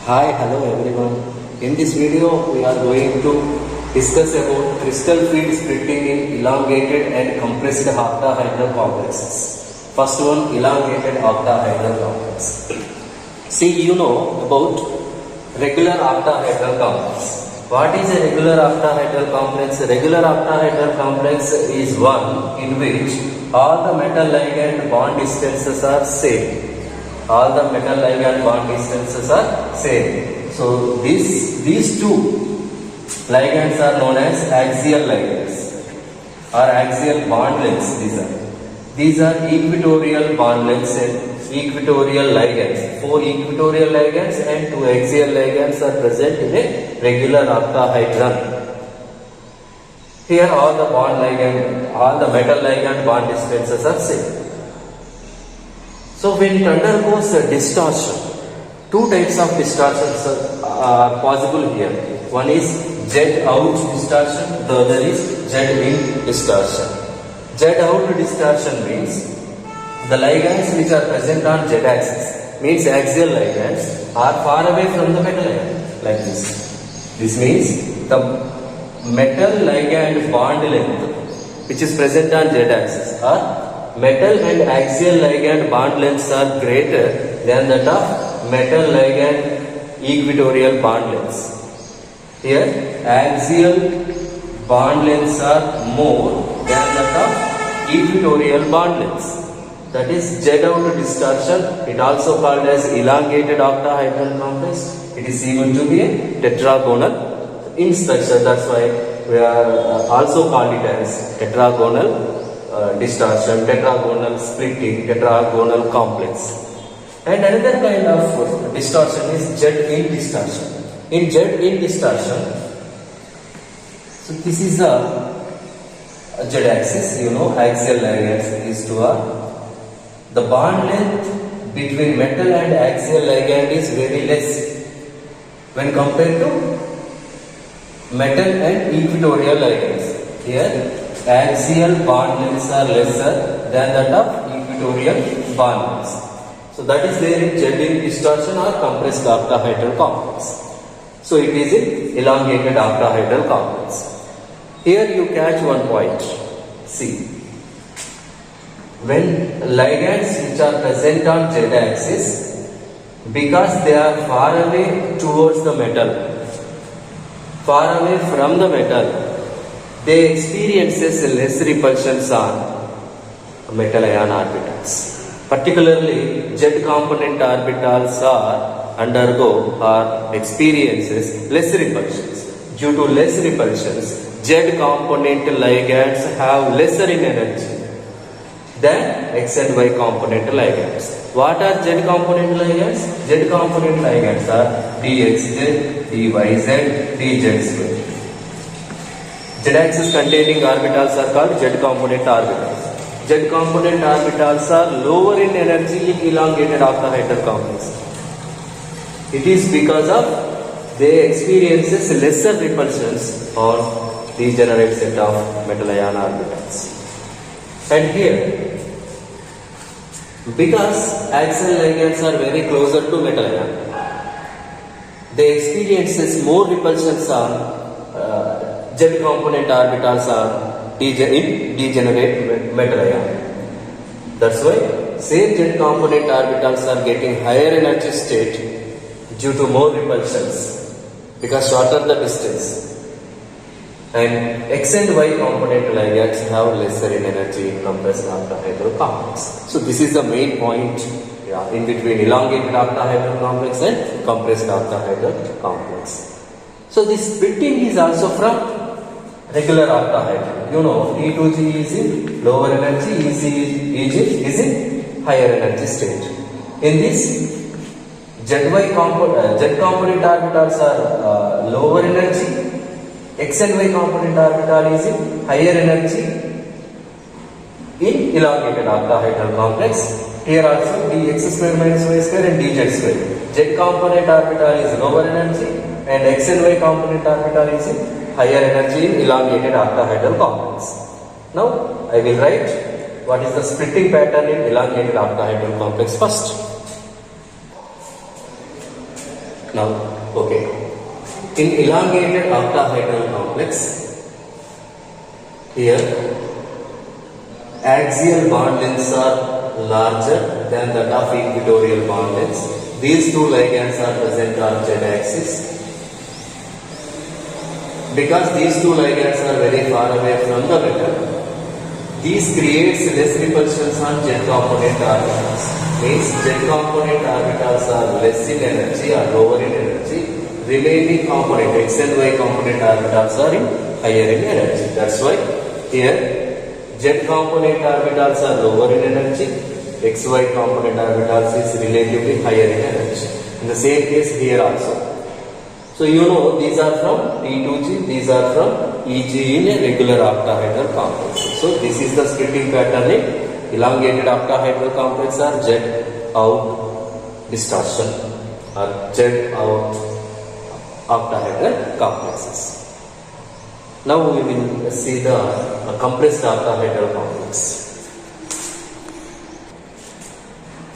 Hi, hello everyone. In this video, we are going to discuss about crystal field splitting in elongated and compressed octahedral complexes. First one, elongated octahedral complex. See, you know about regular octahedral complex. What is a regular octahedral complex? A regular octahedral complex is one in which all the metal ligand bond distances are same. All the metal ligand bond distances are same. So these two ligands are known as axial ligands or axial bond lengths. These are equatorial bond lengths and equatorial ligands. 4 equatorial ligands and 2 axial ligands are present in a regular octahedron. Here all the metal ligand bond distances are same. So when it undergoes a distortion, two types of distortions are possible here. One is Z out distortion, the other is Z in distortion. Z out distortion means the ligands which are present on Z axis, means axial ligands, are far away from the metal ligand, like this. This means the metal ligand bond length which is present on Z axis are metal and axial ligand bond lengths are greater than that of metal ligand equatorial bond lengths. Here axial bond lengths are more than that of equatorial bond lengths. That is Z out distortion. It also called as elongated octahedral complex. It is seen to be a tetragonal in structure. That's why we are also called it as tetragonal distortion, tetragonal splitting, tetragonal complex. And another kind of distortion is Z in distortion. In Z in distortion, so this is a Z axis, axial ligands, these two are. The bond length between metal and axial ligand is very less when compared to metal and equatorial ligands. Here axial bond lengths are lesser than that of equatorial bond lengths. So that is there in Z in distortion or compressed octahedral complex. So it is an elongated octahedral complex. Here you catch one point. See, when ligands which are present on Z axis, because they are far away towards the metal, far away from the metal, they experiences less repulsions on metal ion orbitals. Particularly Z component orbitals undergo or experiences less repulsions. Due to less repulsions, Z component ligands have lesser in energy than X and Y component ligands. What are Z component ligands? Z component ligands are dxz, dyz, dz2. Z-axis containing orbitals are called Z-component orbitals. Z-component orbitals are lower in energy in elongated octahedral complex. It is because of they experiences lesser repulsions on degenerate set of metal ion orbitals. And here, because axial ligands are very closer to metal ion, they experiences more repulsions on Z component orbitals are in degenerate metal ion. That's why same Z component orbitals are getting higher energy state due to more repulsions because shorter the distance. And X and Y component ligands have lesser in energy in compressed octahedral complex. So this is the main point in between elongated octahedral complex and compressed octahedral complex. So this splitting is also from regular octahedral. T to G is in lower energy, EG is in higher energy state. In this, Z component orbitals are lower energy, X and Y component orbital is in higher energy in elongated octahedral complex. Here also dx square minus y square and dz square. Z component orbital is lower energy and X and Y component orbital is in higher energy in elongated octahedral complex. Now I will write what is the splitting pattern in elongated octahedral complex first. Now, okay. In elongated octahedral complex, here axial bond lengths are larger than that of equatorial bond lengths. These two ligands are present on z-axis. Because these two ligands are very far away from the metal, this creates less repulsions on z component orbitals. Means z component orbitals are less in energy or lower in energy. Remaining component x and y component orbitals are higher in energy. That's why here z component orbitals are lower in energy. XY component orbitals is relatively higher in energy. In the same case here also. So you know these are from T to G, these are from EG in a regular octahedral complex. So this is the splitting pattern in elongated octahedral complex or Z out distortion or Z out octahedral complexes. Now we will see the compressed octahedral complex.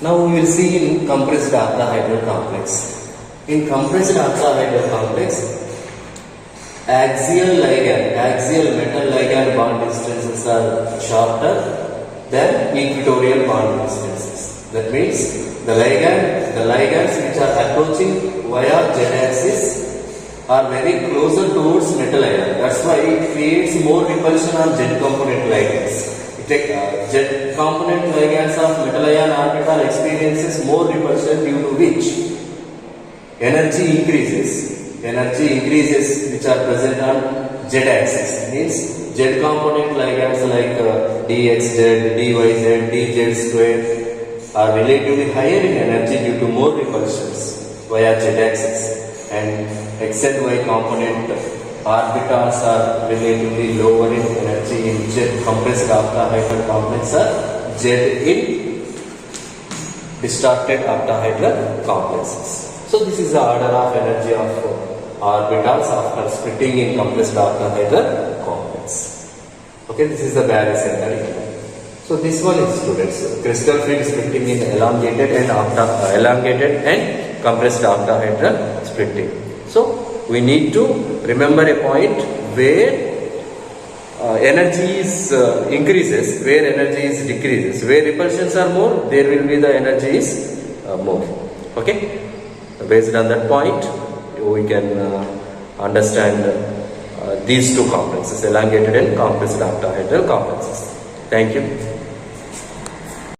Now we will see in compressed octahedral complex. In compressed octahedral complex, axial metal ligand bond distances are shorter than equatorial bond distances. That means the ligands which are approaching via z-axis are very closer towards metal ion. That's why it creates more repulsion on z component ligands. Z component ligands of metal ion orbital experiences more repulsion, due to which energy increases which are present on z axis. Means z component ligands like dxz, dyz, dz square are relatively higher in energy due to more repulsions via z axis, and x and y component orbitals are relatively lower in energy in Z compressed octahedral complex or Z in distorted octahedral complexes. So this is the order of energy of orbitals after splitting in compressed octahedral complex. Okay, this is the Barry centering. So this one is, students, crystal field splitting in elongated and compressed octahedral splitting. So we need to remember a point where energy is increases, where energy is decreases. Where repulsions are more, there will be the energy is more. Okay, based on that point we can understand these two complexes, elongated and compressed octahedral complexes. Thank you.